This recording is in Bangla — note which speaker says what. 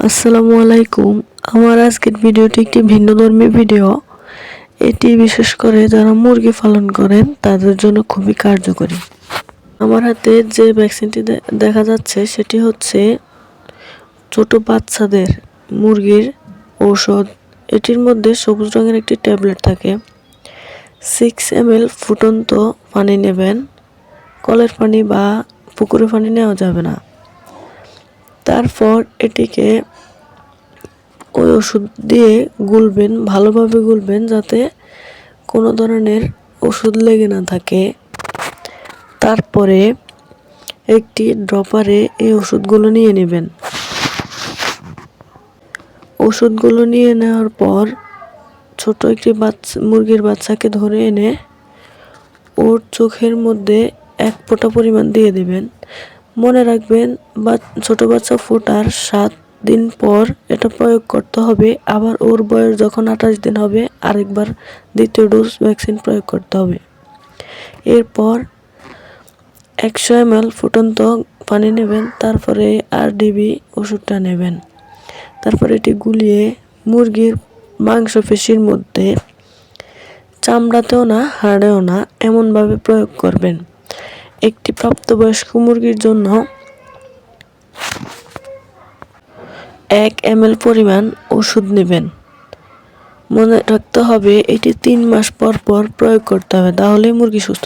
Speaker 1: আসসালামু আলাইকুম। আমার আজকের ভিডিওটি একটি ভিন্নধর্মী ভিডিও। এটি বিশেষ করে যারা মুরগি পালন করেন তাদের জন্য খুবই কার্যকরী। আমার হাতে যে ভ্যাকসিনটি দেখা যাচ্ছে সেটি হচ্ছে ছোট বাচ্চাদের মুরগির ঔষধ। এটির মধ্যে সবুজ রঙের একটি ট্যাবলেট থাকে। 6 ml ফুটন্ত পানি নেবেন। কলের পানি বা পুকুরের পানি নেওয়া যাবে না। তারপর এটিকে ওই ওষুধ দিয়ে গুলবেন, ভালোভাবে গুলবেন যাতে কোনো ধরনের ওষুধ লেগে না থাকে। তারপরে একটি ড্রপারে এই ওষুধগুলো নিয়ে নেবেন। ওষুধগুলো নিয়ে নেওয়ার পর ছোট একটি মুরগির বাচ্চাকে ধরে এনে ওর চোখের মধ্যে 1 ফোঁটা পরিমাণ দিয়ে দিবেন। মনে রাখবেন ছোট বাচ্চা ফোটার 7 দিন পর এটা প্রয়োগ করতে হবে। আবার ওর বয়স যখন 28 দিন হবে আরেকবার দ্বিতীয় ডোজ ভ্যাকসিন প্রয়োগ করতে হবে। এরপর 100 ml ফুটন্ত পানি নেবেন। তারপরে RDB ওষুধটা নেবেন। তারপরে এটি গুলিয়ে মুরগির মাংসপেশির মধ্যে, চামড়াতেও না হাড়েও না, এমনভাবে প্রয়োগ করবেন। একটি প্রাপ্তবয়স্ক মুরগির জন্য 1 ml পরিমাণ ওষুধ নেবেন। মনে রাখতে হবে এটি 3 মাস পর পর প্রয়োগ করতে হবে, তাহলে মুরগি সুস্থ